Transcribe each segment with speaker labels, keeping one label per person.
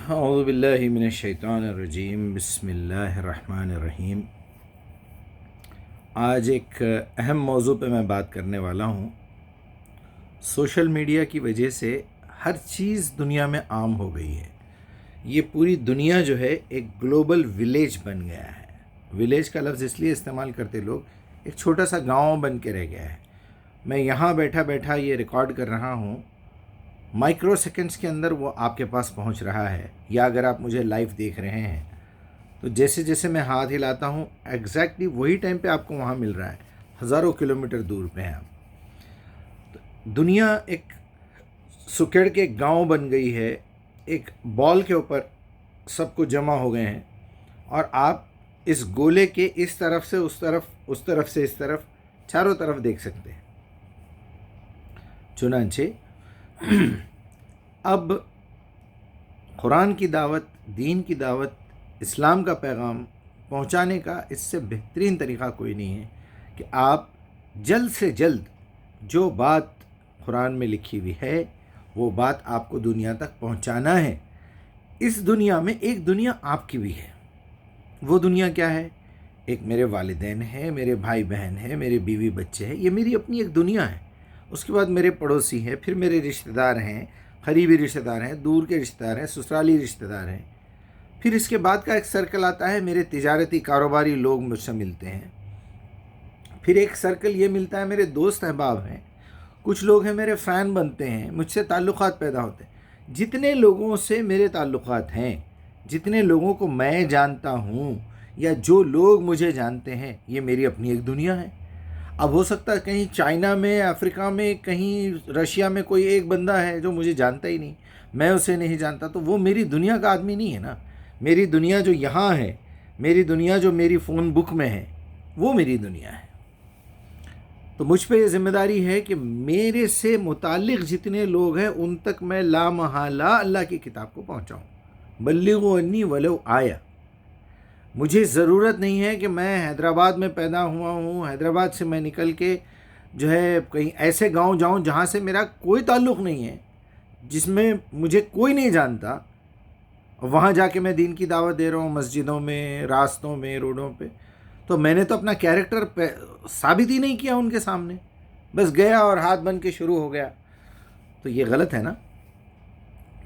Speaker 1: اعوذ باللہ من الشیطان الرجیم، بسم اللہ الرحمن الرحیم۔ آج ایک اہم موضوع پہ میں بات کرنے والا ہوں۔ سوشل میڈیا کی وجہ سے ہر چیز دنیا میں عام ہو گئی ہے۔ یہ پوری دنیا جو ہے ایک گلوبل ولیج بن گیا ہے۔ ولیج کا لفظ اس لیے استعمال کرتے لوگ، ایک چھوٹا سا گاؤں بن کے رہ گیا ہے۔ میں یہاں بیٹھا بیٹھا یہ ریکارڈ کر رہا ہوں، مائکرو سیکنڈز کے اندر وہ آپ کے پاس پہنچ رہا ہے، یا اگر آپ مجھے لائیو دیکھ رہے ہیں تو جیسے جیسے میں ہاتھ ہلاتا ہوں ایگزیکٹلی وہی ٹائم پہ آپ کو وہاں مل رہا ہے۔ ہزاروں کلومیٹر دور پہ ہیں آپ۔ دنیا ایک سکڑ کے گاؤں بن گئی ہے، ایک بال کے اوپر سب کو جمع ہو گئے ہیں، اور آپ اس گولے کے اس طرف سے اس طرف، اس طرف سے اس طرف، چاروں طرف دیکھ سکتے ہیں۔ چنانچہ اب قرآن کی دعوت، دین کی دعوت، اسلام کا پیغام پہنچانے کا اس سے بہترین طریقہ کوئی نہیں ہے کہ آپ جلد سے جلد جو بات قرآن میں لکھی ہوئی ہے وہ بات آپ کو دنیا تک پہنچانا ہے۔ اس دنیا میں ایک دنیا آپ کی بھی ہے۔ وہ دنیا کیا ہے؟ ایک میرے والدین ہیں، میرے بھائی بہن ہیں، میرے بیوی بچے ہیں، یہ میری اپنی ایک دنیا ہے۔ اس کے بعد میرے پڑوسی ہیں، پھر میرے رشتہ دار ہیں، قریبی رشتہ دار ہیں، دور کے رشتہ دار ہیں، سسرالی رشتہ دار ہیں۔ پھر اس کے بعد کا ایک سرکل آتا ہے، میرے تجارتی کاروباری لوگ مجھ سے ملتے ہیں۔ پھر ایک سرکل یہ ملتا ہے، میرے دوست احباب ہیں، کچھ لوگ ہیں میرے فین بنتے ہیں، مجھ سے تعلقات پیدا ہوتے ہیں۔ جتنے لوگوں سے میرے تعلقات ہیں، جتنے لوگوں کو میں جانتا ہوں یا جو لوگ مجھے جانتے ہیں، یہ میری اپنی ایک دنیا ہے۔ اب ہو سکتا ہے کہیں چائنا میں، افریقہ میں، کہیں رشیا میں کوئی ایک بندہ ہے جو مجھے جانتا ہی نہیں، میں اسے نہیں جانتا، تو وہ میری دنیا کا آدمی نہیں ہے نا۔ میری دنیا جو یہاں ہے، میری دنیا جو میری فون بک میں ہے، وہ میری دنیا ہے۔ تو مجھ پہ یہ ذمہ داری ہے کہ میرے سے متعلق جتنے لوگ ہیں ان تک میں لامحالہ اللہ کی کتاب کو پہنچاؤں۔ بلغوا انی ولو آیا۔ مجھے ضرورت نہیں ہے کہ میں حیدرآباد میں پیدا ہوا ہوں، حیدرآباد سے میں نکل کے جو ہے کہیں ایسے گاؤں جاؤں جہاں سے میرا کوئی تعلق نہیں ہے، جس میں مجھے کوئی نہیں جانتا، وہاں جا کے میں دین کی دعوت دے رہا ہوں، مسجدوں میں، راستوں میں، روڈوں پہ۔ تو میں نے تو اپنا کیریکٹر ثابت ہی نہیں کیا ان کے سامنے، بس گیا اور ہاتھ بن کے شروع ہو گیا۔ تو یہ غلط ہے نا،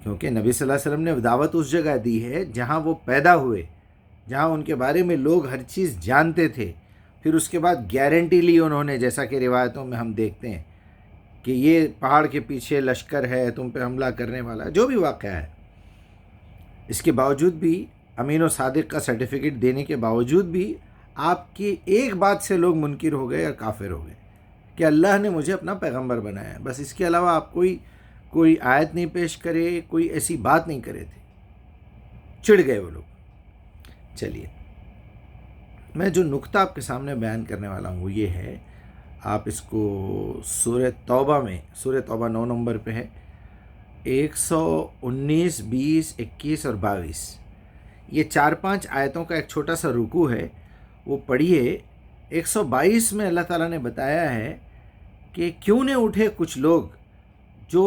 Speaker 1: کیونکہ نبی صلی اللہ علیہ وسلم نے دعوت اس جگہ دی ہے جہاں وہ پیدا ہوئے، جہاں ان کے بارے میں لوگ ہر چیز جانتے تھے۔ پھر اس کے بعد گارنٹی لی انہوں نے، جیسا کہ روایتوں میں ہم دیکھتے ہیں کہ یہ پہاڑ کے پیچھے لشکر ہے تم پہ حملہ کرنے والا، جو بھی واقعہ ہے۔ اس کے باوجود بھی، امین و صادق کا سرٹیفکیٹ دینے کے باوجود بھی، آپ کی ایک بات سے لوگ منکر ہو گئے اور کافر ہو گئے کہ اللہ نے مجھے اپنا پیغمبر بنایا ہے، بس اس کے علاوہ آپ کوئی آیت نہیں پیش کرے، کوئی ایسی بات نہیں کرے تھے، چڑ گئے وہ لوگ۔ چلیے، میں جو نقطہ آپ کے سامنے بیان کرنے والا ہوں وہ یہ ہے، آپ اس کو سورہ توبہ میں، سورہ توبہ 9 نمبر پہ ہے، 119، 20، 21 اور 22، یہ 4-5 آیتوں کا ایک چھوٹا سا رکوع ہے، وہ پڑھیے۔ 122 میں اللہ تعالیٰ نے بتایا ہے کہ کیوں نہیں اٹھے کچھ لوگ جو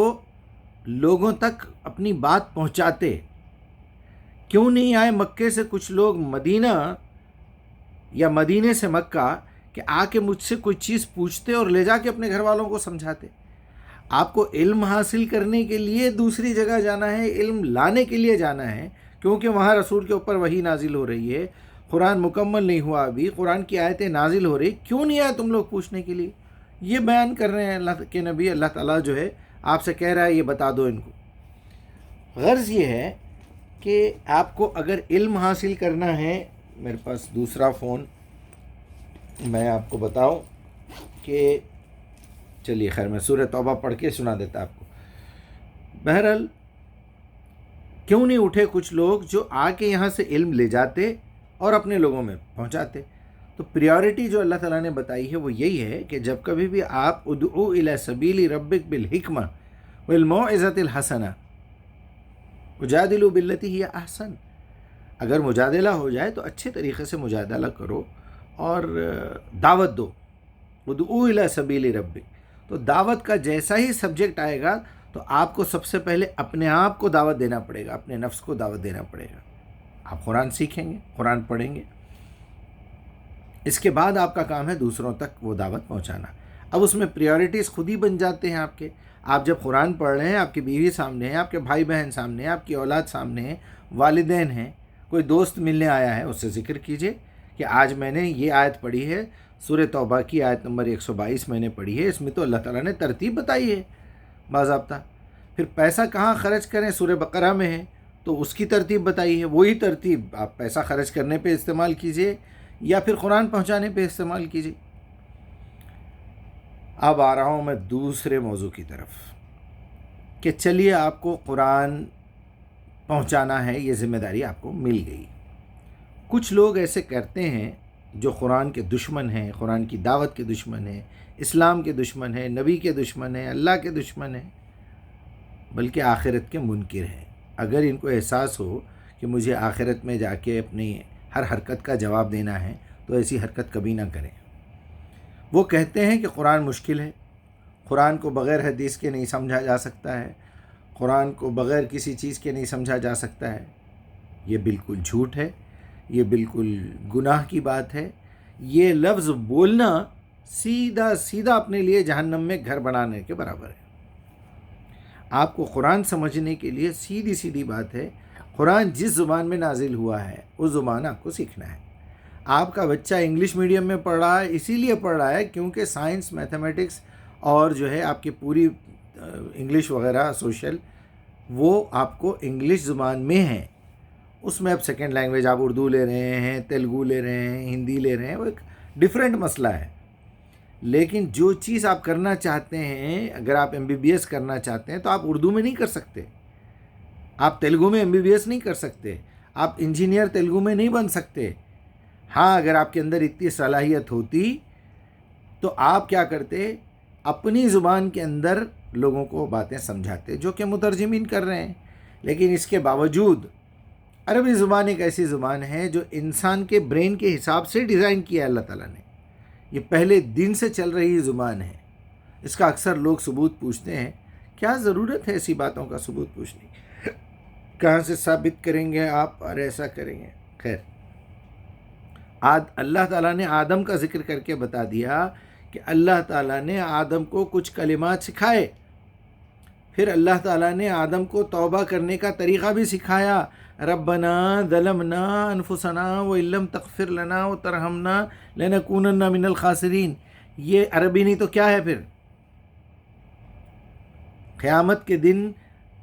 Speaker 1: لوگوں تک اپنی بات پہنچاتے، کیوں نہیں آئے مکے سے کچھ لوگ مدینہ یا مدینے سے مکہ کہ آ کے مجھ سے کوئی چیز پوچھتے اور لے جا کے اپنے گھر والوں کو سمجھاتے۔ آپ کو علم حاصل کرنے کے لیے دوسری جگہ جانا ہے، علم لانے کے لیے جانا ہے، کیونکہ وہاں رسول کے اوپر وحی نازل ہو رہی ہے، قرآن مکمل نہیں ہوا ابھی، قرآن کی آیتیں نازل ہو رہی، کیوں نہیں آئے تم لوگ پوچھنے کے لیے؟ یہ بیان کر رہے ہیں اللہ کے نبی۔ اللہ تعالیٰ جو ہے آپ سے کہہ رہا ہے یہ بتا دو ان کو۔ غرض یہ ہے کہ آپ کو اگر علم حاصل کرنا ہے، میرے پاس دوسرا فون، میں آپ کو بتاؤں کہ چلیے خیر میں سورہ توبہ پڑھ کے سنا دیتا آپ کو۔ بہرحال، کیوں نہیں اٹھے کچھ لوگ جو آ کے یہاں سے علم لے جاتے اور اپنے لوگوں میں پہنچاتے؟ تو پریورٹی جو اللہ تعالیٰ نے بتائی ہے وہ یہی ہے کہ جب کبھی بھی آپ ادعو الی سبیل ربک بالحکمہ والموعظۃ الحسنہ وجادلوا باللتی ہی احسن، اگر مجادلہ ہو جائے تو اچھے طریقے سے مجادلہ کرو اور دعوت دو۔ ادعو الی سبیل ربک، تو دعوت کا جیسا ہی سبجیکٹ آئے گا تو آپ کو سب سے پہلے اپنے آپ کو دعوت دینا پڑے گا، اپنے نفس کو دعوت دینا پڑے گا. آپ قرآن سیکھیں گے، قرآن پڑھیں گے، اس کے بعد آپ کا کام ہے دوسروں تک وہ دعوت پہنچانا. اب اس میں پریورٹیز خود ہی بن جاتے ہیں آپ کے. آپ جب قرآن پڑھ رہے ہیں، آپ کی بیوی سامنے ہے، آپ کے بھائی بہن سامنے ہیں، آپ کی اولاد سامنے ہے، والدین ہیں، کوئی دوست ملنے آیا ہے، اس سے ذکر کیجئے کہ آج میں نے یہ آیت پڑھی ہے، سورہ توبہ کی آیت نمبر 122 میں نے پڑھی ہے، اس میں تو اللہ تعالیٰ نے ترتیب بتائی ہے باضابطہ. پھر پیسہ کہاں خرچ کریں، سورہ بقرہ میں ہے تو اس کی ترتیب بتائی ہے، وہی ترتیب آپ پیسہ خرچ کرنے پہ استعمال کیجئے یا پھر قرآن پہنچانے پہ استعمال کیجئے. اب آ رہا ہوں میں دوسرے موضوع کی طرف کہ چلیے آپ کو قرآن پہنچانا ہے، یہ ذمہ داری آپ کو مل گئی. کچھ لوگ ایسے کرتے ہیں جو قرآن کے دشمن ہیں، قرآن کی دعوت کے دشمن ہیں، اسلام کے دشمن ہیں، نبی کے دشمن ہیں، اللہ کے دشمن ہیں، بلکہ آخرت کے منکر ہیں. اگر ان کو احساس ہو کہ مجھے آخرت میں جا کے اپنی ہر حرکت کا جواب دینا ہے تو ایسی حرکت کبھی نہ کریں. وہ کہتے ہیں کہ قرآن مشکل ہے، قرآن کو بغیر حدیث کے نہیں سمجھا جا سکتا ہے، قرآن کو بغیر کسی چیز کے نہیں سمجھا جا سکتا ہے. یہ بالکل جھوٹ ہے، یہ بالکل گناہ کی بات ہے. یہ لفظ بولنا سیدھا سیدھا اپنے لیے جہنم میں گھر بنانے کے برابر ہے. آپ کو قرآن سمجھنے کے لیے سیدھی سیدھی بات ہے، قرآن جس زبان میں نازل ہوا ہے اس زبان آپ کو سیکھنا ہے. آپ کا بچہ انگلش میڈیم میں پڑھ رہا ہے، اسی لیے پڑھ رہا ہے کیونکہ سائنس، میتھمیٹکس اور جو ہے آپ کی پوری انگلش وغیرہ سوشل وہ آپ کو انگلش زبان میں ہے. اس میں اب سیکنڈ لینگویج آپ اردو لے رہے ہیں، تیلگو لے رہے ہیں، ہندی لے رہے ہیں، وہ ایک ڈیفرنٹ مسئلہ ہے. لیکن جو چیز آپ کرنا چاہتے ہیں، اگر آپ MBBS کرنا چاہتے ہیں تو آپ اردو میں نہیں کر سکتے، آپ تیلگو میں MBBS نہیں کر سکتے، آپ انجینئر تیلگو میں نہیں بن سکتے. ہاں اگر آپ کے اندر اتنی صلاحیت ہوتی تو آپ کیا کرتے، اپنی زبان کے اندر لوگوں کو باتیں سمجھاتے، جو کہ مترجمین کر رہے ہیں. لیکن اس کے باوجود عربی زبان ایک ایسی زبان ہے جو انسان کے برین کے حساب سے ڈیزائن کیا ہے اللہ تعالیٰ نے. یہ پہلے دن سے چل رہی زبان ہے. اس کا اکثر لوگ ثبوت پوچھتے ہیں، کیا ضرورت ہے ایسی باتوں کا ثبوت پوچھنے کی؟ کہاں سے ثابت کریں گے آپ اور ایسا کریں گے؟ خیر، اللہ تعالیٰ نے آدم کا ذکر کر کے بتا دیا کہ اللہ تعالیٰ نے آدم کو کچھ کلمات سکھائے، پھر اللہ تعالیٰ نے آدم کو توبہ کرنے کا طریقہ بھی سکھایا. ربنا ظلمنا انفسنا وان لم تغفر لنا وترحمنا لنکونن من الخاسرین. یہ عربی نہیں تو کیا ہے پھر؟ قیامت کے دن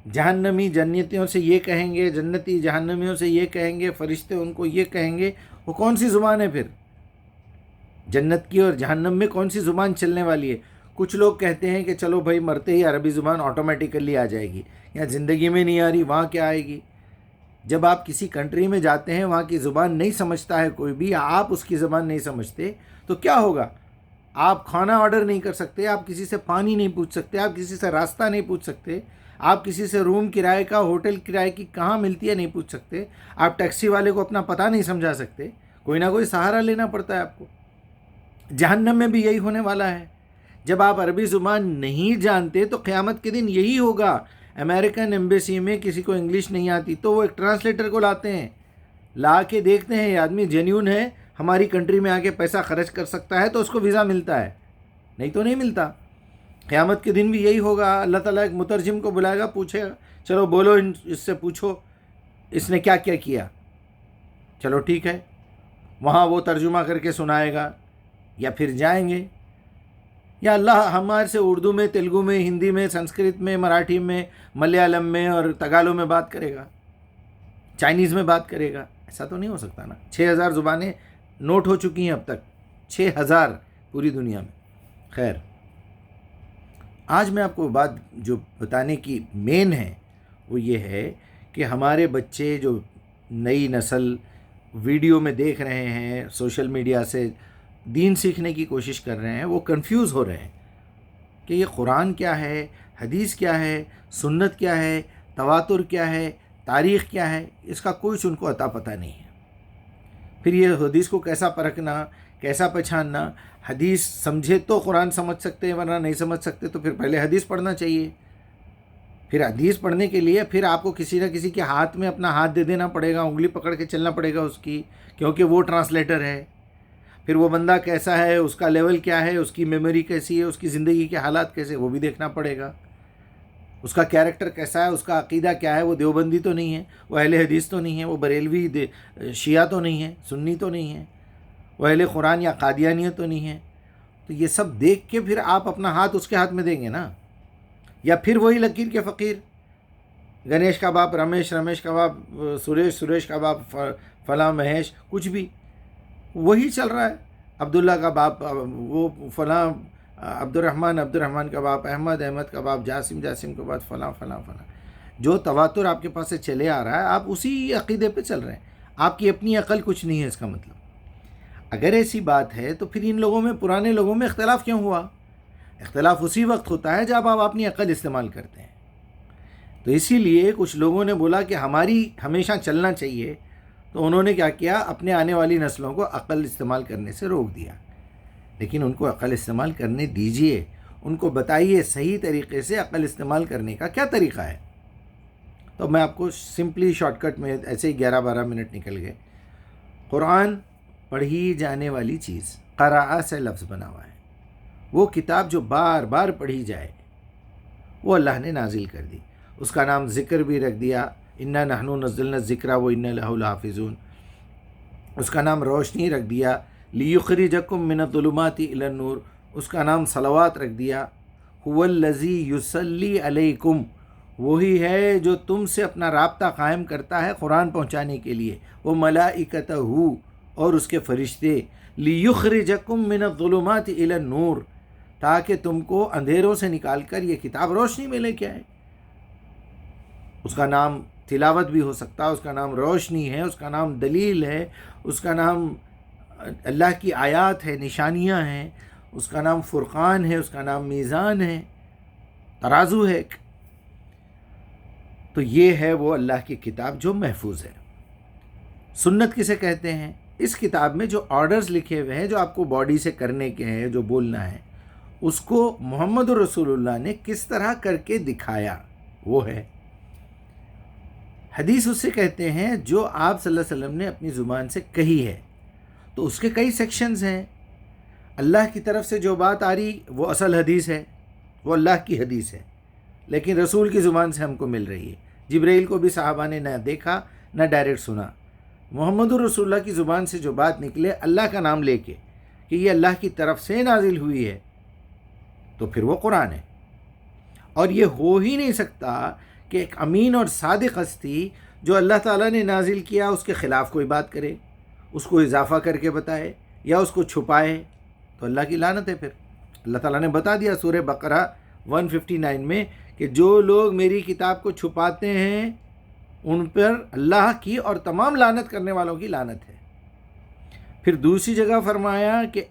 Speaker 1: جہنمی جنتیوں سے یہ کہیں گے، جنتی جہنمیوں سے یہ کہیں گے، فرشتے ان کو یہ کہیں گے. وہ کون سی زبان ہے پھر؟ جنت کی اور جہنم میں کون سی زبان چلنے والی ہے؟ کچھ لوگ کہتے ہیں کہ چلو بھائی مرتے ہی عربی زبان آٹومیٹیکلی آ جائے گی، یا زندگی میں نہیں آ رہی وہاں کیا آئے گی؟ جب آپ کسی کنٹری میں جاتے ہیں، وہاں کی زبان نہیں سمجھتا ہے کوئی بھی، یا آپ اس کی زبان نہیں سمجھتے تو کیا ہوگا؟ آپ کھانا آرڈر نہیں کر سکتے، آپ کسی سے پانی نہیں پوچھ سکتے، آپ کسی سے راستہ نہیں پوچھ سکتے، آپ کسی سے روم کرائے کا، ہوٹل کرائے کی کہاں ملتی ہے نہیں پوچھ سکتے، آپ ٹیکسی والے کو اپنا پتہ نہیں سمجھا سکتے. کوئی نہ کوئی سہارا لینا پڑتا ہے آپ کو. جہنم میں بھی یہی ہونے والا ہے. جب آپ عربی زبان نہیں جانتے تو قیامت کے دن یہی ہوگا. امریکن ایمبیسی میں کسی کو انگلش نہیں آتی تو وہ ایک ٹرانسلیٹر کو لاتے ہیں، لا کے دیکھتے ہیں یہ آدمی جینیون ہے، ہماری کنٹری میں آ کے پیسہ خرچ کر سکتا ہے تو اس کو ویزا ملتا ہے، نہیں تو نہیں ملتا. قیامت کے دن بھی یہی ہوگا. اللہ تعالیٰ ایک مترجم کو بلائے گا، پوچھے گا چلو بولو اس سے پوچھو اس نے کیا کیا کیا. چلو ٹھیک ہے، وہاں وہ ترجمہ کر کے سنائے گا، یا پھر جائیں گے، یا اللہ ہمارے سے اردو میں، تیلگو میں، ہندی میں، سنسکرت میں، مراٹھی میں، ملیالم میں اور تگالو میں بات کرے گا، چائنیز میں بات کرے گا. ایسا تو نہیں ہو سکتا نا. 6000 زبانیں نوٹ ہو چکی ہیں اب تک، 6000 پوری دنیا میں. خیر، آج میں آپ کو بات جو بتانے کی مین ہے وہ یہ ہے کہ ہمارے بچے جو نئی نسل ویڈیو میں دیکھ رہے ہیں، سوشل میڈیا سے دین سیکھنے کی کوشش کر رہے ہیں، وہ کنفیوز ہو رہے ہیں کہ یہ قرآن کیا ہے، حدیث کیا ہے، سنت کیا ہے، تواتر کیا ہے، تاریخ کیا ہے. اس کا کچھ ان کو عطا پتہ نہیں ہے. پھر یہ حدیث کو کیسا پرکھنا، کیسا پہچاننا؟ حدیث سمجھے تو قرآن سمجھ سکتے ہیں، ورنہ نہیں سمجھ سکتے تو پھر پہلے حدیث پڑھنا چاہیے. پھر حدیث پڑھنے کے لیے پھر آپ کو کسی نہ کسی کے ہاتھ میں اپنا ہاتھ دے دینا پڑے گا، انگلی پکڑ کے چلنا پڑے گا اس کی، کیونکہ وہ ٹرانسلیٹر ہے۔ پھر وہ بندہ کیسا ہے، اس کا لیول کیا ہے، اس کی میموری کیسی ہے، اس کی زندگی کے حالات کیسے، وہ بھی دیکھنا پڑے گا۔ اس کا کیریکٹر کیسا ہے، اس کا عقیدہ کیا ہے، وہ دیوبندی تو نہیں ہے، وہ اہل حدیث تو نہیں ہے، وہ بریلوی شیعہ تو نہیں ہے، سنی تو نہیں ہے، وہ اہل قرآن یا قادیانیت تو نہیں ہے۔ تو یہ سب دیکھ کے پھر آپ اپنا ہاتھ اس کے ہاتھ میں دیں گے نا، یا پھر وہی لکیر کے فقیر، گنیش کا باپ رمیش، رمیش کا باپ سریش، سریش کا باپ فلاں مہیش، کچھ بھی وہی چل رہا ہے۔ عبداللہ کا باپ وہ فلاں عبد الرحمن کا باپ احمد، احمد کا باپ جاسم، جاسم کا باپ فلاں فلاں فلاں، جو تواتر آپ کے پاس سے چلے آ رہا ہے، آپ اسی عقیدے پہ چل رہے ہیں، آپ کی اپنی عقل کچھ نہیں ہے اس کا مطلب۔ اگر ایسی بات ہے تو پھر ان لوگوں میں، پرانے لوگوں میں اختلاف کیوں ہوا؟ اختلاف اسی وقت ہوتا ہے جب آپ اپنی عقل استعمال کرتے ہیں۔ تو اسی لیے کچھ لوگوں نے بولا کہ ہماری ہمیشہ چلنا چاہیے، تو انہوں نے کیا کیا، اپنے آنے والی نسلوں کو عقل استعمال کرنے سے روک دیا۔ لیکن ان کو عقل استعمال کرنے دیجئے، ان کو بتائیے صحیح طریقے سے عقل استعمال کرنے کا کیا طریقہ ہے۔ تو میں آپ کو سمپلی شارٹ کٹ میں، ایسے ہی 11-12 منٹ نکل گئے۔ قرآن پڑھی جانے والی چیز، قراء سے لفظ بنا ہوا ہے، وہ کتاب جو بار بار پڑھی جائے، وہ اللہ نے نازل کر دی۔ اس کا نام ذکر بھی رکھ دیا، انا نحن نزلنا الذکر و انا لہ لحافظون۔ اس کا نام روشنی رکھ دیا، لیخرجکم من الظلمات الی النور۔ اس کا نام صلوات رکھ دیا، هو الذی یصلی علیکم، وہی ہے جو تم سے اپنا رابطہ قائم کرتا ہے قرآن پہنچانے کے لیے، وہ ملائکتہ اور اس کے فرشتے، لیخرجکم من الظلمات الی النور، تاکہ تم کو اندھیروں سے نکال کر یہ کتاب روشنی میں لے کے آئے۔ اس کا نام تلاوت بھی ہو سکتا ہے، اس کا نام روشنی ہے، اس کا نام دلیل ہے، اس کا نام اللہ کی آیات ہے، نشانیاں ہیں، اس کا نام فرقان ہے، اس کا نام میزان ہے، ترازو ہے۔ تو یہ ہے وہ اللہ کی کتاب جو محفوظ ہے۔ سنت کسے کہتے ہیں؟ اس کتاب میں جو آرڈرز لکھے ہوئے ہیں، جو آپ کو باڈی سے کرنے کے ہیں، جو بولنا ہے، اس کو محمد رسول اللہ نے کس طرح کر کے دکھایا، وہ ہے حدیث۔ اس سے کہتے ہیں جو آپ صلی اللہ علیہ وسلم نے اپنی زبان سے کہی ہے، تو اس کے کئی سیکشنز ہیں۔ اللہ کی طرف سے جو بات آ رہی وہ اصل حدیث ہے، وہ اللہ کی حدیث ہے، لیکن رسول کی زبان سے ہم کو مل رہی ہے۔ جبرائیل کو بھی صحابہ نے نہ دیکھا نہ ڈائریکٹ سنا، محمد رسول اللہ کی زبان سے جو بات نکلے اللہ کا نام لے کے کہ یہ اللہ کی طرف سے نازل ہوئی ہے، تو پھر وہ قرآن ہے۔ اور یہ ہو ہی نہیں سکتا کہ ایک امین اور صادق ہستی جو اللہ تعالیٰ نے نازل کیا اس کے خلاف کوئی بات کرے، اس کو اضافہ کر کے بتائے یا اس کو چھپائے، تو اللہ کی لعنت ہے۔ پھر اللہ تعالیٰ نے بتا دیا سورہ بقرہ 159 میں کہ جو لوگ میری کتاب کو چھپاتے ہیں ان پر اللہ کی اور تمام لعنت کرنے والوں کی لعنت ہے۔ پھر دوسری جگہ فرمایا کہ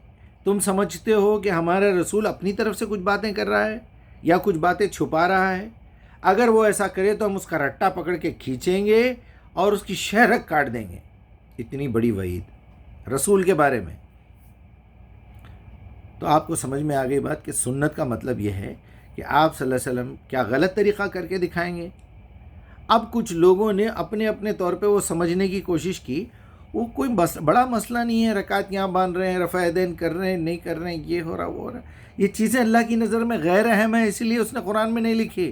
Speaker 1: تم سمجھتے ہو کہ ہمارا رسول اپنی طرف سے کچھ باتیں کر رہا ہے یا کچھ باتیں چھپا رہا ہے؟ اگر وہ ایسا کرے تو ہم اس کا رٹا پکڑ کے کھینچیں گے اور اس کی شہرک کاٹ دیں گے۔ اتنی بڑی وعید رسول کے بارے میں۔ تو آپ کو سمجھ میں آ گئی بات کہ سنت کا مطلب یہ ہے کہ آپ صلی اللہ علیہ وسلم کیا غلط طریقہ کر کے دکھائیں گے؟ اب کچھ لوگوں نے اپنے اپنے طور پہ وہ سمجھنے کی کوشش کی، وہ کوئی بڑا مسئلہ نہیں ہے، رکعت یہاں باندھ رہے ہیں، رفع یدین کر رہے ہیں، نہیں کر رہے ہیں، یہ ہو رہا وہ ہو رہا، یہ چیزیں اللہ کی نظر میں غیر اہم ہیں، اس لیے اس نے قرآن میں نہیں لکھی۔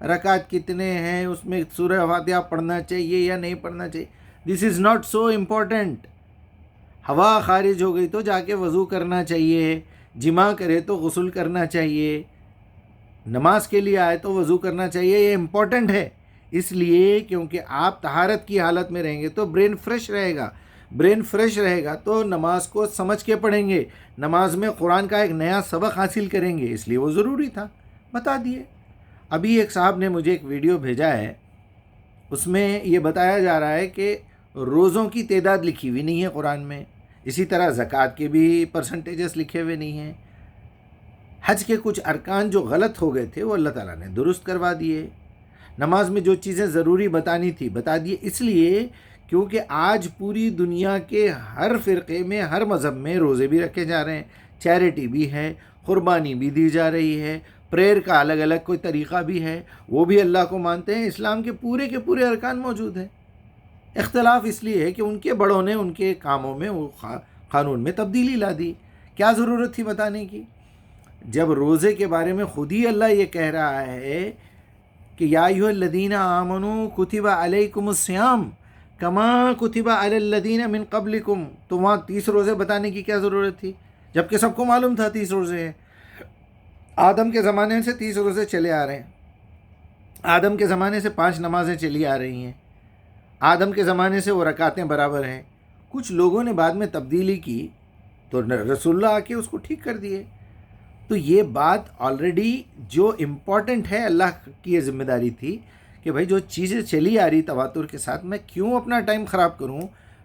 Speaker 1: رکعت کتنے ہیں، اس میں سورہ فاتحہ پڑھنا چاہیے یا نہیں پڑھنا چاہیے، دس از ناٹ سو امپورٹنٹ۔ ہوا خارج ہو گئی تو جا کے وضو کرنا چاہیے، جمع کرے تو غسل کرنا چاہیے، نماز کے لیے آئے تو وضو کرنا چاہیے، یہ امپورٹنٹ ہے۔ اس لیے کیونکہ آپ طہارت کی حالت میں رہیں گے تو برین فریش رہے گا، برین فریش رہے گا تو نماز کو سمجھ کے پڑھیں گے، نماز میں قرآن کا ایک نیا سبق حاصل کریں گے، اس لیے وہ ضروری تھا، بتا دیے۔ ابھی ایک صاحب نے مجھے ایک ویڈیو بھیجا ہے، اس میں یہ بتایا جا رہا ہے کہ روزوں کی تعداد لکھی ہوئی نہیں ہے قرآن میں، اسی طرح زکوٰۃ کے بھی پرسنٹیجز لکھے ہوئے نہیں ہیں، حج کے کچھ ارکان جو غلط ہو گئے تھے وہ اللہ تعالیٰ نے درست کروا دیے، نماز میں جو چیزیں ضروری بتانی تھی بتا دیے، اس لیے کیونکہ آج پوری دنیا کے ہر فرقے میں، ہر مذہب میں روزے بھی رکھے جا رہے ہیں، چیریٹی بھی ہے، قربانی بھی دی جا رہی ہے، پریئر کا الگ الگ کوئی طریقہ بھی ہے، وہ بھی اللہ کو مانتے ہیں۔ اسلام کے پورے ارکان موجود ہیں۔ اختلاف اس لیے ہے کہ ان کے بڑوں نے ان کے کاموں میں وہ قانون میں تبدیلی لا دی۔ کیا ضرورت تھی بتانے کی؟ جب روزے کے بارے میں خود ہی اللہ یہ کہہ رہا ہے کہ یا ایھا الذین آمنوا کتب علیکم الصیام کما کتب علی الذین من قبلکم، تو وہاں 30 روزے بتانے کی کیا ضرورت تھی جبکہ سب کو معلوم تھا 30 روزے ہیں؟ آدم کے زمانے سے 30 روزے چلے آ رہے ہیں، آدم کے زمانے سے 5 نمازیں چلی آ رہی ہیں، آدم کے زمانے سے وہ رکعتیں برابر ہیں۔ کچھ لوگوں نے بعد میں تبدیلی کی تو رسول اللہ آ کے اس کو ٹھیک کر دیے۔ تو یہ بات آلریڈی جو امپورٹنٹ ہے، اللہ کی یہ ذمہ داری تھی کہ بھائی جو چیزیں چلی آ رہی تواتر کے ساتھ، میں کیوں اپنا ٹائم خراب کروں،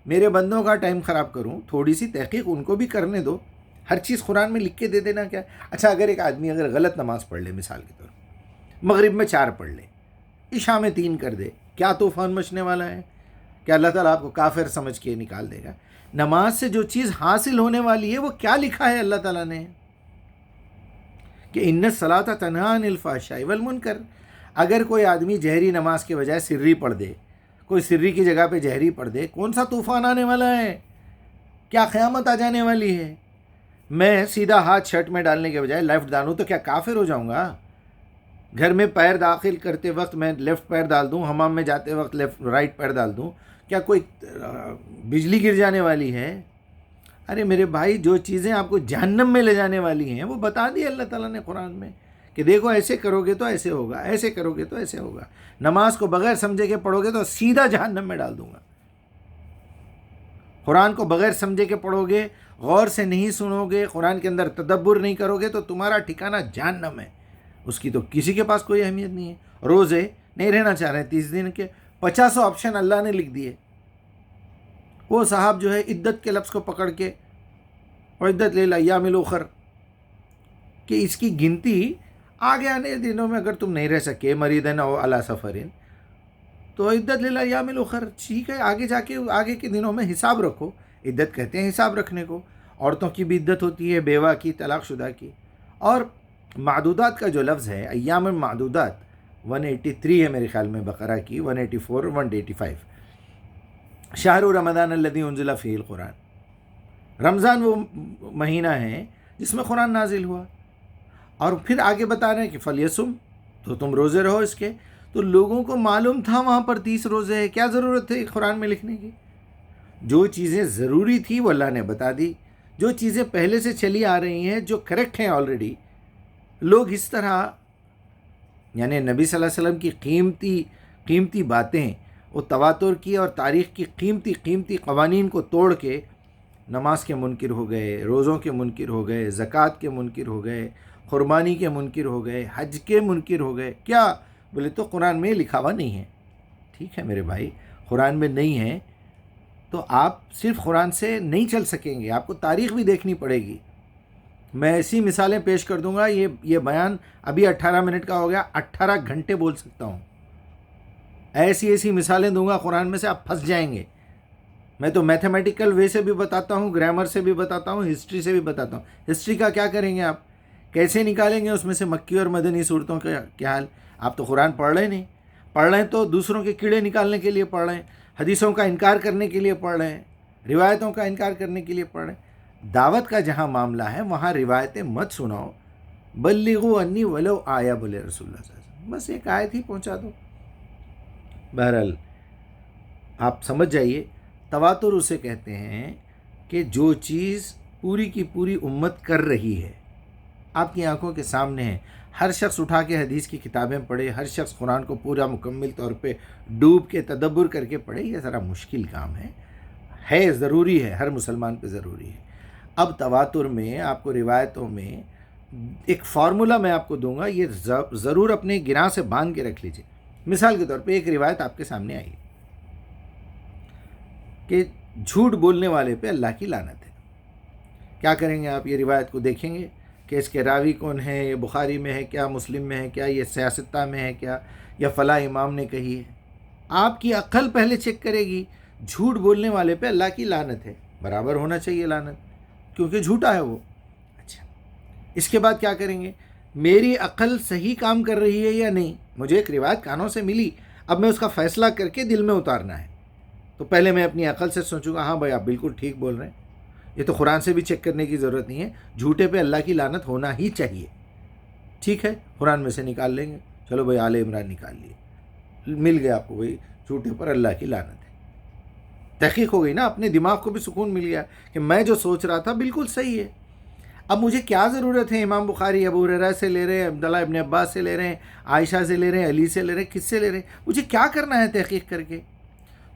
Speaker 1: میرے بندوں کا ٹائم خراب کروں؟ تھوڑی سی تحقیق ان کو بھی کرنے دو۔ ہر چیز قرآن میں لکھ کے دے دینا کیا؟ اچھا، اگر ایک آدمی اگر غلط نماز پڑھ لے، مثال کے طور پر مغرب میں 4 پڑھ لے، عشاء میں 3 کر دے، کیا طوفان مچنے والا ہے؟ کہ اللہ تعالیٰ آپ کو کافر سمجھ کے نکال دے گا؟ نماز سے جو چیز حاصل ہونے والی ہے وہ کیا لکھا ہے اللہ تعالیٰ نے کہ ان الصلاۃ تنہی عن الفحشاء والمنکر۔ اگر کوئی آدمی جہری نماز کے بجائے سری پڑھ دے، کوئی سری کی جگہ پہ جہری پڑھ دے، کون سا طوفان آنے والا ہے؟ کیا قیامت آ جانے والی ہے؟ میں سیدھا ہاتھ شرٹ میں ڈالنے کے بجائے لیفٹ ڈالوں تو کیا کافر ہو جاؤں گا؟ گھر میں پیر داخل کرتے وقت میں لیفٹ پیر ڈال دوں، حمام میں جاتے وقت رائٹ پیر ڈال دوں، کیا کوئی بجلی گر جانے والی ہے؟ ارے میرے بھائی، جو چیزیں آپ کو جہنم میں لے جانے والی ہیں وہ بتا دی اللہ تعالیٰ نے قرآن میں کہ دیکھو ایسے کرو گے تو ایسے ہوگا، ایسے کرو گے تو ایسے ہوگا۔ نماز کو بغیر سمجھے کے پڑھو گے تو سیدھا جہنم میں ڈال دوں گا۔ قرآن کو بغیر سمجھے کے پڑھو گے، غور سے نہیں سنو گے، قرآن کے اندر تدبر نہیں کرو گے تو تمہارا ٹھکانہ جہنم ہے۔ اس کی تو کسی کے پاس کوئی اہمیت نہیں ہے۔ روزے نہیں رہنا چاہ رہے ہیں 30 دن کے، 50 آپشن اللہ نے لکھ دیے۔ وہ صاحب جو ہے عدت کے لفظ کو پکڑ کے عدت للایام الاخر کہ اس کی گنتی آگے آنے دنوں میں اگر تم نہیں رہ سکے، مریضن او علی سفرن، تو عدت للایام الاخر، ٹھیک ہے، آگے جا کے آگے کے دنوں میں حساب رکھو۔ عدت کہتے ہیں حساب رکھنے کو۔ عورتوں کی بھی عدت ہوتی ہے، بیوہ کی، طلاق شدہ کی۔ اور معدودات کا جو لفظ ہے، ایام معدودات 183 ہے میرے خیال میں بقرہ کی، 184 185۔ شہر رمضان الذی انزل فیہ القرآن، رمضان وہ مہینہ ہے جس میں قرآن نازل ہوا۔ اور پھر آگے بتا رہے ہیں کہ فلیسم، تو تم روزے رہو اس کے۔ تو لوگوں کو معلوم تھا وہاں پر 30 روزے ہیں، کیا ضرورت تھی قرآن میں لکھنے کی؟ جو چیزیں ضروری تھی وہ اللہ نے بتا دی۔ جو چیزیں پہلے سے چلی آ رہی ہیں، جو کریکٹ ہیں آلریڈی، لوگ اس طرح یعنی نبی صلی اللہ علیہ وسلم کی قیمتی باتیں، وہ تواتر کی اور تاریخ کی قیمتی قوانین کو توڑ کے نماز کے منکر ہو گئے، روزوں کے منکر ہو گئے، زکوٰۃ کے منکر ہو گئے، قربانی کے منکر ہو گئے، حج کے منکر ہو گئے۔ کیا بولے تو قرآن میں لکھا ہوا نہیں ہے۔ ٹھیک ہے میرے بھائی، قرآن میں نہیں ہے تو آپ صرف قرآن سے نہیں چل سکیں گے، آپ کو تاریخ بھی دیکھنی پڑے گی۔ میں ایسی مثالیں پیش کر دوں گا، یہ بیان ابھی 18 منٹ کا ہو گیا، 18 گھنٹے بول سکتا ہوں۔ ایسی مثالیں دوں گا قرآن میں سے، آپ پھنس جائیں گے۔ میں تو میتھمیٹیکل وے سے بھی بتاتا ہوں، گرامر سے بھی بتاتا ہوں، ہسٹری سے بھی بتاتا ہوں۔ ہسٹری کا کیا کریں گے آپ؟ کیسے نکالیں گے اس میں سے مکی اور مدنی صورتوں کا کیا حال؟ آپ تو قرآن پڑھ رہے نہیں، پڑھ رہے ہیں تو دوسروں کے کیڑے نکالنے کے لیے پڑھ رہے ہیں، حدیثوں کا انکار کرنے کے لیے پڑھ رہے ہیں، روایتوں کا انکار کرنے کے لیے پڑھ رہے ہیں۔ دعوت کا جہاں معاملہ ہے وہاں روایتیں مت سناؤ۔ بلغوا انی ولو آیا، بولے رسول اللہ صلی اللہ علیہ وسلم، بس ایک آیت ہی پہنچا دو۔ بہرحال آپ سمجھ جائیے، تواتر اسے کہتے ہیں کہ جو چیز پوری کی پوری امت کر رہی ہے، آپ کی آنکھوں کے سامنے ہے۔ ہر شخص اٹھا کے حدیث کی کتابیں پڑھے، ہر شخص قرآن کو پورا مکمل طور پہ ڈوب کے تدبر کر کے پڑھے، یہ ذرا مشکل کام ہے، ضروری ہے، ہر مسلمان پہ ضروری ہے۔ اب تواتر میں آپ کو روایتوں میں ایک فارمولا میں آپ کو دوں گا، یہ ضرور اپنے گراں سے باندھ کے رکھ لیجیے۔ مثال کے طور پہ ایک روایت آپ کے سامنے آئی کہ جھوٹ بولنے والے پہ اللہ کی لعنت ہے۔ کیا کریں گے آپ؟ یہ روایت کو دیکھیں گے کہ اس کے راوی کون ہے، یہ بخاری میں ہے کیا، مسلم میں ہے کیا، یہ سیاستہ میں ہے کیا، یا فلاں امام نے کہی ہے۔ آپ کی عقل پہلے چیک کرے گی، جھوٹ بولنے والے پہ اللہ کی لعنت ہے، برابر ہونا چاہیے لعنت، کیونکہ جھوٹا ہے وہ۔ اچھا، اس کے بعد کیا کریں گے؟ میری عقل صحیح کام کر رہی ہے یا نہیں. مجھے ایک روایت کانوں سے ملی, اب میں اس کا فیصلہ کر کے دل میں اتارنا ہے. تو پہلے میں اپنی عقل سے سوچوں گا ہاں بھائی آپ بالکل ٹھیک بول رہے ہیں, یہ تو قرآن سے بھی چیک کرنے کی ضرورت نہیں ہے, جھوٹے پہ اللہ کی لعنت ہونا ہی چاہیے. ٹھیک ہے, قرآن میں سے نکال لیں گے, چلو بھائی آل عمران نکال لیے, مل گیا آپ کو بھائی جھوٹے پر اللہ کی لعنت ہے. تحقیق ہو گئی نا, اپنے دماغ کو بھی سکون مل گیا کہ میں جو سوچ رہا تھا بالکل صحیح ہے. اب مجھے کیا ضرورت ہے امام بخاری ابو ہریرہ سے لے رہے ہیں, عبداللہ ابن عباس سے لے رہے ہیں, عائشہ سے لے رہے ہیں, علی سے لے رہے ہیں, کس سے لے رہے ہیں, مجھے کیا کرنا ہے تحقیق کر کے؟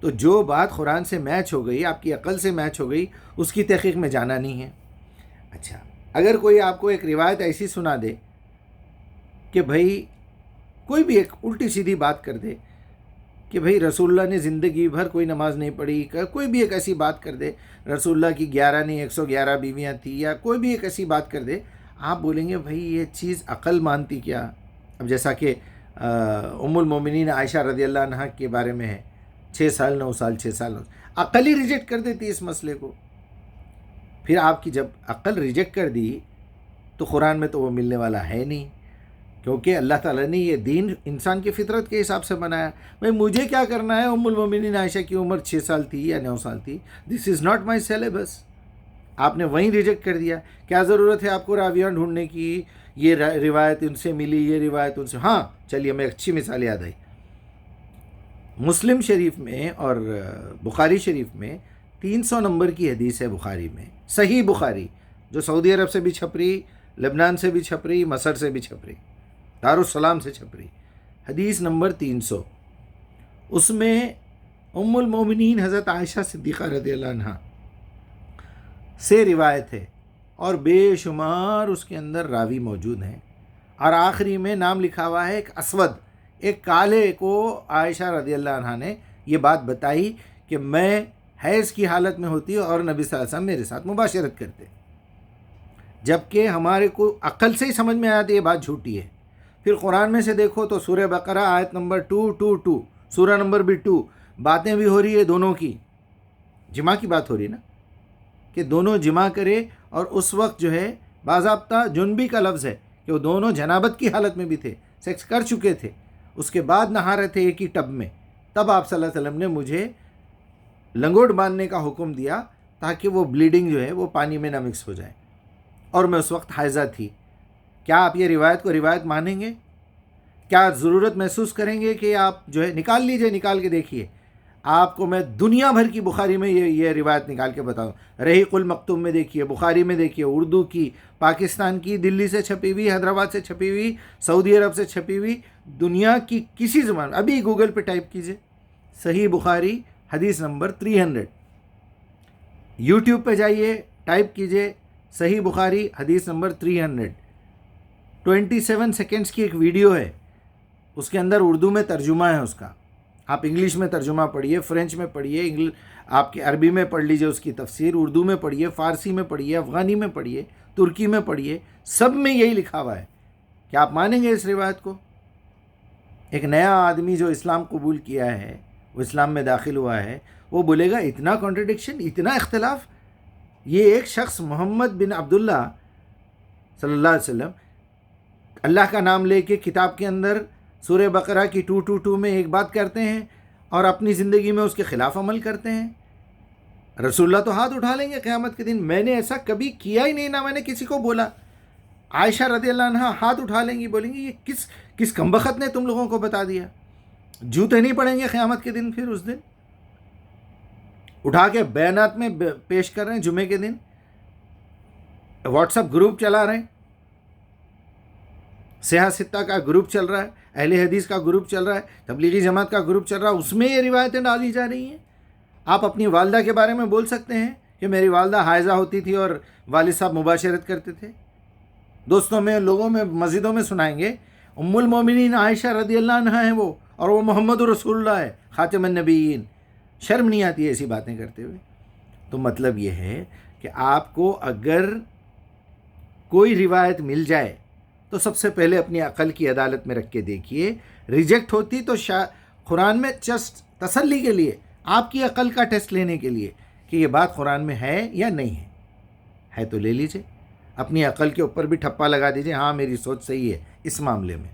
Speaker 1: تو جو بات قرآن سے میچ ہو گئی, آپ کی عقل سے میچ ہو گئی, اس کی تحقیق میں جانا نہیں ہے. اچھا, اگر کوئی آپ کو ایک روایت ایسی سنا دے کہ بھائی کوئی بھی ایک الٹی سیدھی بات کر دے کہ بھائی رسول اللہ نے زندگی بھر کوئی نماز نہیں پڑھی, کوئی بھی ایک ایسی بات کر دے, رسول اللہ کی 11 نہیں 111 بیویاں تھیں, یا کوئی بھی ایک ایسی بات کر دے, آپ بولیں گے بھائی یہ چیز عقل مانتی کیا؟ اب جیسا کہ ام المومنین عائشہ رضی اللہ عنہا کے بارے میں ہے, 6 سال 9 سال 6 سال 9 سال, عقل ہی ریجیکٹ کر دیتی اس مسئلے کو. پھر آپ کی جب عقل ریجیکٹ کر دی تو قرآن میں تو وہ ملنے والا ہے نہیں, کیونکہ اللہ تعالیٰ نے یہ دین انسان کی فطرت کے حساب سے بنایا. بھائی مجھے کیا کرنا ہے, ام المومنین عائشہ کی عمر 6 سال تھی یا 9 سال تھی, دس از ناٹ مائی سیلیبس. آپ نے وہیں ریجیکٹ کر دیا. کیا ضرورت ہے آپ کو راویاں ڈھونڈنے کی, یہ روایت ان سے ملی, یہ روایت ان سے. ہاں چلیے, میں اچھی مثال یاد آئی. مسلم شریف میں اور بخاری شریف میں 300 نمبر کی حدیث ہے بخاری میں, صحیح بخاری, جو سعودی عرب سے بھی چھپ رہی, لبنان سے بھی چھپ رہی, مصر سے بھی چھپ رہی, دارالسلام سے چھپ رہی, حدیث نمبر 300. اس میں ام المومنین حضرت عائشہ صدیقہ رضی اللہ عنہا سے روایت ہے, اور بے شمار اس کے اندر راوی موجود ہیں, اور آخری میں نام لکھا ہوا ہے ایک اسود, ایک کالے کو عائشہ رضی اللہ عنہا نے یہ بات بتائی کہ میں حیض کی حالت میں ہوتی اور نبی صلی اللہ علیہ وسلم میرے ساتھ مباشرت کرتے, جبکہ ہمارے کو عقل سے ہی سمجھ میں آیا تھا یہ بات جھوٹی ہے. پھر قرآن میں سے دیکھو تو سورہ بقرہ آیت نمبر 222, سورہ نمبر بھی 2, باتیں بھی ہو رہی ہے دونوں کی, جماع کی بات ہو رہی ہے نا, کہ دونوں جماع کرے, اور اس وقت جو ہے باضابطہ جنبی کا لفظ ہے کہ وہ دونوں جنابت کی حالت میں بھی تھے, سیکس کر چکے تھے, اس کے بعد نہا رہے تھے ایک ہی ٹب میں. تب آپ صلی اللہ علیہ وسلم نے مجھے لنگوٹ باندھنے کا حکم دیا تاکہ وہ بلیڈنگ جو ہے وہ پانی میں نہ مکس ہو جائے, اور میں اس وقت حائضہ تھی. کیا آپ یہ روایت کو روایت مانیں گے؟ کیا ضرورت محسوس کریں گے کہ آپ جو ہے نکال لیجئے, نکال کے دیکھیے, آپ کو میں دنیا بھر کی بخاری میں یہ روایت نکال کے بتاؤں. رحیق المختوم میں دیکھیے, بخاری میں دیکھیے, اردو کی, پاکستان کی, دلی سے چھپی ہوئی, حیدرآباد سے چھپی ہوئی, سعودی عرب سے چھپی ہوئی, دنیا کی کسی زبان میں. ابھی گوگل پہ ٹائپ کیجئے صحیح بخاری حدیث نمبر 300, یوٹیوب پہ جائیے, ٹائپ کیجئے صحیح بخاری حدیث نمبر 300, 27 سیکنڈز کی ایک ویڈیو ہے, اس کے اندر اردو میں ترجمہ ہے اس کا. آپ انگلش میں ترجمہ پڑھیے, فرینچ میں پڑھیے, آپ کے عربی میں پڑھ لیجئے اس کی تفسیر, اردو میں پڑھیے, فارسی میں پڑھیے, افغانی میں پڑھیے, ترکی میں پڑھیے, سب میں یہی لکھا ہوا ہے. کیا آپ مانیں گے اس روایت کو؟ ایک نیا آدمی جو اسلام قبول کیا ہے, وہ اسلام میں داخل ہوا ہے, وہ بولے گا اتنا کانٹرڈکشن, اتنا اختلاف. یہ ایک شخص محمد بن عبداللہ صلی اللہ علیہ وسلم اللہ کا نام لے کے کتاب کے اندر سورہ بقرہ کی 222 میں ایک بات کرتے ہیں اور اپنی زندگی میں اس کے خلاف عمل کرتے ہیں. رسول اللہ تو ہاتھ اٹھا لیں گے قیامت کے دن, میں نے ایسا کبھی کیا ہی نہیں, نہ میں نے کسی کو بولا. عائشہ رضی اللہ عنہا ہاتھ اٹھا لیں گی, بولیں گی یہ کس کمبخت نے تم لوگوں کو بتا دیا. جوتے نہیں پڑیں گے قیامت کے دن. پھر اس دن اٹھا کے بیانات میں پیش کر رہے ہیں, جمعے کے دن واٹس ایپ گروپ چلا رہے ہیں, سیاہ ستہ کا گروپ چل رہا ہے, اہل حدیث کا گروپ چل رہا ہے, تبلیغی جماعت کا گروپ چل رہا ہے, اس میں یہ روایتیں ڈالی جا رہی ہیں. آپ اپنی والدہ کے بارے میں بول سکتے ہیں کہ میری والدہ حائضہ ہوتی تھی اور والد صاحب مباشرت کرتے تھے. دوستوں میں, لوگوں میں, مسجدوں میں سنائیں گے ام المومنین عائشہ رضی اللہ عنہا ہیں وہ, اور وہ محمد رسول اللہ ہے, خاتم النبیین. شرم نہیں آتی ہے ایسی باتیں کرتے ہوئے؟ تو مطلب یہ ہے کہ آپ کو اگر کوئی روایت مل جائے تو سب سے پہلے اپنی عقل کی عدالت میں رکھ کے دیکھیے. ریجیکٹ ہوتی تو قرآن میں جسٹ تسلی کے لیے, آپ کی عقل کا ٹیسٹ لینے کے لیے کہ یہ بات قرآن میں ہے یا نہیں ہے. ہے تو لے لیجئے, اپنی عقل کے اوپر بھی ٹھپا لگا دیجئے، ہاں میری سوچ صحیح ہے اس معاملے میں.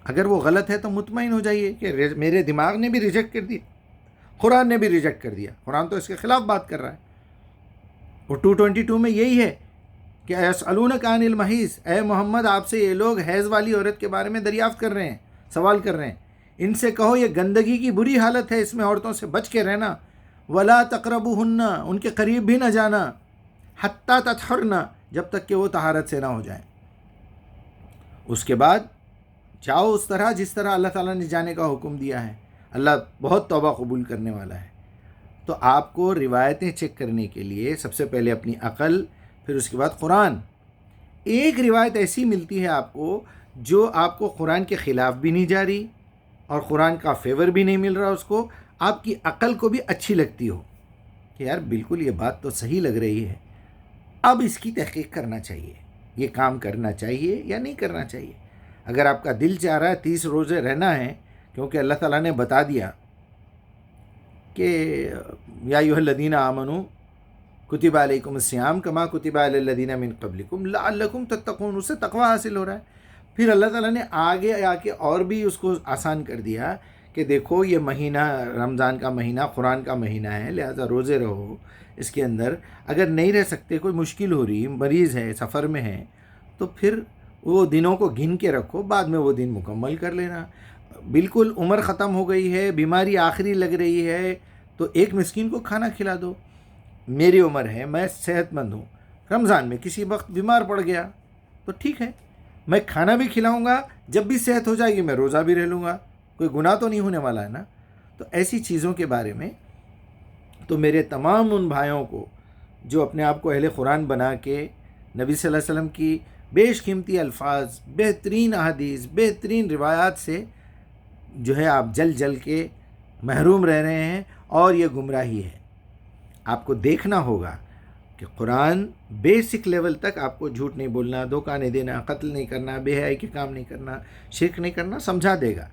Speaker 1: اگر وہ غلط ہے تو مطمئن ہو جائیے کہ میرے دماغ نے بھی ریجیکٹ کر دیا، قرآن نے بھی ریجیکٹ کر دیا، قرآن تو اس کے خلاف بات کر رہا ہے. اور 222 میں یہی ہے کہ یسألونک عن المحیض، اے محمد آپ سے یہ لوگ حیض والی عورت کے بارے میں دریافت کر رہے ہیں، سوال کر رہے ہیں. ان سے کہو یہ گندگی کی بری حالت ہے، اس میں عورتوں سے بچ کے رہنا. ولا تقربوہن، ان کے قریب بھی نہ جانا. حتی تطہرن، جب تک کہ وہ طہارت سے نہ ہو جائیں. اس کے بعد جاؤ اس طرح جس طرح اللہ تعالیٰ نے جانے کا حکم دیا ہے. اللہ بہت توبہ قبول کرنے والا ہے. تو آپ کو روایتیں چیک کرنے کے لیے سب سے پہلے اپنی عقل، پھر اس کے بعد قرآن. ایک روایت ایسی ملتی ہے آپ کو جو آپ کو قرآن کے خلاف بھی نہیں جا رہی اور قرآن کا فیور بھی نہیں مل رہا اس کو، آپ کی عقل کو بھی اچھی لگتی ہو کہ یار بالکل یہ بات تو صحیح لگ رہی ہے، اب اس کی تحقیق کرنا چاہیے، یہ کام کرنا چاہیے یا نہیں کرنا چاہیے. اگر آپ کا دل چاہ رہا ہے 30 روزے رہنا ہے، کیونکہ اللہ تعالیٰ نے بتا دیا کہ یا ایھا الذین آمنوا کتب علیکم الصیام کما کتب علی الذین من قبلکم لعلکم تتقون، اس سے تقوی حاصل ہو رہا ہے. پھر اللہ تعالیٰ نے آگے آ کے اور بھی اس کو آسان کر دیا کہ دیکھو یہ مہینہ رمضان کا مہینہ قرآن کا مہینہ ہے، لہذا روزے رہو اس کے اندر. اگر نہیں رہ سکتے، کوئی مشکل ہو رہی، مریض ہے، سفر میں ہے، تو پھر وہ دنوں کو گن کے رکھو، بعد میں وہ دن مکمل کر لینا. بالکل عمر ختم ہو گئی ہے، بیماری آخری لگ رہی ہے، تو ایک مسکین کو کھانا کھلا دو. میری عمر ہے، میں صحت مند ہوں، رمضان میں کسی وقت بیمار پڑ گیا تو ٹھیک ہے، میں کھانا بھی کھلاؤں گا، جب بھی صحت ہو جائے گی میں روزہ بھی رہ لوں گا، کوئی گناہ تو نہیں ہونے والا ہے نا. تو ایسی چیزوں کے بارے میں تو میرے تمام ان بھائیوں کو جو اپنے آپ کو اہل قرآن بنا کے نبی صلی اللہ علیہ وسلم کی بیش قیمتی الفاظ، بہترین احادیث، بہترین روایات سے جو ہے آپ جل کے محروم رہ رہے ہیں، اور یہ گمراہی ہے. آپ کو دیکھنا ہوگا کہ قرآن بیسک لیول تک آپ کو جھوٹ نہیں بولنا، دھوکہ نہیں دینا، قتل نہیں کرنا، بے حیائی کے کام نہیں کرنا، شرک نہیں کرنا سمجھا دے گا.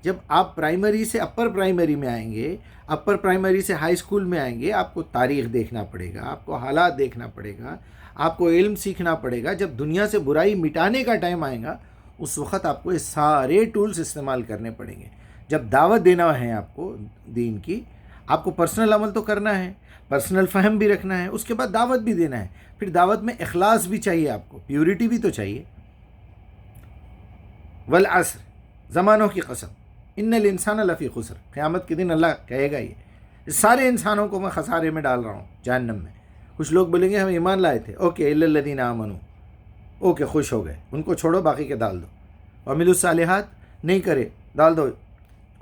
Speaker 1: جب آپ پرائمری سے اپر پرائمری میں آئیں گے، اپر پرائمری سے ہائی اسکول میں آئیں گے، آپ کو تاریخ دیکھنا پڑے گا، آپ کو حالات دیکھنا پڑے گا، آپ کو علم سیکھنا پڑے گا. جب دنیا سے برائی مٹانے کا ٹائم آئے گا، اس وقت آپ کو یہ سارے ٹولز استعمال کرنے پڑیں گے. جب دعوت دینا ہے آپ کو دین کی، آپ کو پرسنل عمل تو کرنا ہے، پرسنل فہم بھی رکھنا ہے، اس کے بعد دعوت بھی دینا ہے. پھر دعوت میں اخلاص بھی چاہیے، آپ کو پیورٹی بھی تو چاہیے. والعصر، زمانوں کی قسم، ان الانسان لفی خسر، قیامت کے دن اللہ کہے گا یہ سارے انسانوں کو میں خسارے میں ڈال رہا ہوں، جہنم میں. کچھ لوگ بولیں گے ہم ایمان لائے تھے، اوکے، الا الذین آمنوا، اوکے خوش ہو گئے، ان کو چھوڑو، باقی کے ڈال دو. وعملوا الصالحات نہیں کرے، ڈال دو.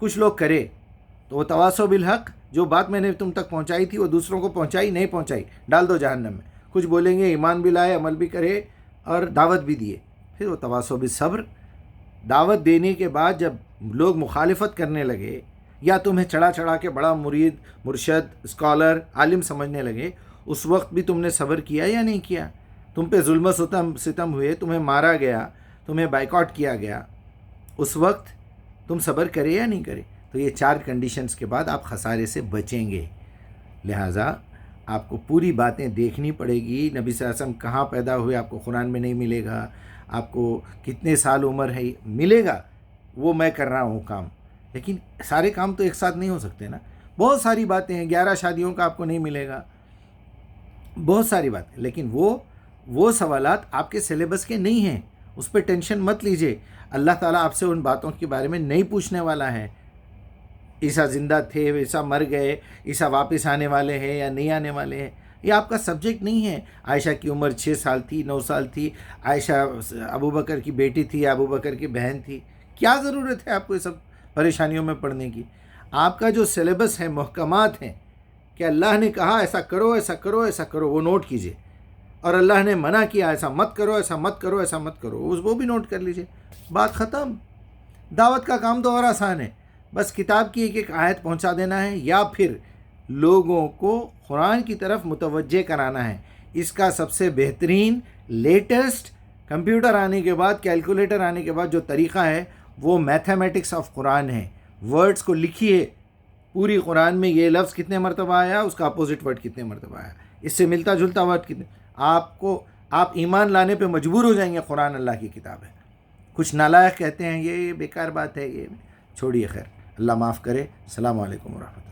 Speaker 1: کچھ لوگ کرے تو وہ تواصوا بالحق، جو بات میں نے تم تک پہنچائی تھی وہ دوسروں کو پہنچائی نہیں پہنچائی، ڈال دو جہنم میں. کچھ بولیں گے ایمان بھی لائے، عمل بھی کرے اور دعوت بھی دیے. پھر وہ تواصوا بالصبر. دعوت دینے کے بعد جب لوگ مخالفت کرنے لگے یا تمہیں چڑھا کے بڑا مرید، مرشد، اسکالر، عالم سمجھنے لگے، اس وقت بھی تم نے صبر کیا یا نہیں کیا؟ تم پہ ظلم و ستم ہوئے، تمہیں مارا گیا، تمہیں بائیکاٹ کیا گیا، اس وقت تم صبر کرے یا نہیں کرے؟ تو یہ 4 کنڈیشنز کے بعد آپ خسارے سے بچیں گے. لہٰذا آپ کو پوری باتیں دیکھنی پڑے گی. نبی صلی اللہ علیہ وسلم کہاں پیدا ہوئے آپ کو قرآن میں نہیں ملے گا، آپ کو کتنے سال عمر ہے ملے گا، وہ میں کر رہا ہوں کام. لیکن سارے کام تو ایک ساتھ نہیں ہو سکتے نا. بہت ساری باتیں ہیں، 11 شادیوں کا آپ کو نہیں ملے گا، بہت ساری باتیں. لیکن وہ سوالات آپ کے سلیبس کے نہیں ہیں، اس پہ ٹینشن مت لیجئے. اللہ تعالیٰ آپ سے ان باتوں کے بارے میں نہیں پوچھنے والا ہے. عیسیٰ زندہ تھے، عیسیٰ مر گئے، عیسیٰ واپس آنے والے ہیں یا نہیں آنے والے ہیں، یہ آپ کا سبجیکٹ نہیں ہے. عائشہ کی عمر 6 سال تھی، 9 سال تھی، عائشہ ابو بکر کی بیٹی تھی یا ابو بکر کی بہن تھی. کیا ضرورت ہے آپ کو یہ سب پریشانیوں میں پڑنے کی؟ آپ کا جو سلیبس ہے، محکمات ہیں کہ اللہ نے کہا ایسا کرو، ایسا کرو، ایسا کرو، وہ نوٹ کیجئے. اور اللہ نے منع کیا ایسا مت کرو، ایسا مت کرو، ایسا مت کرو، وہ بھی نوٹ کر لیجئے. بات ختم. دعوت کا کام تو اور آسان ہے، بس کتاب کی ایک آیت پہنچا دینا ہے یا پھر لوگوں کو قرآن کی طرف متوجہ کرانا ہے. اس کا سب سے بہترین لیٹسٹ کمپیوٹر آنے کے بعد، کیلکولیٹر آنے کے بعد جو طریقہ ہے وہ میتھمیٹکس آف قرآن ہے. ورڈز کو لکھیے، پوری قرآن میں یہ لفظ کتنے مرتبہ آیا، اس کا اپوزٹ ورڈ کتنے مرتبہ آیا، اس سے ملتا جلتا ورڈ کتنے. آپ کو آپ ایمان لانے پہ مجبور ہو جائیں گے قرآن اللہ کی کتاب ہے. کچھ نالائق کہتے ہیں یہ بیکار بات ہے، یہ چھوڑیے. خیر، اللہ معاف کرے. السلام علیکم ورحمۃ اللہ.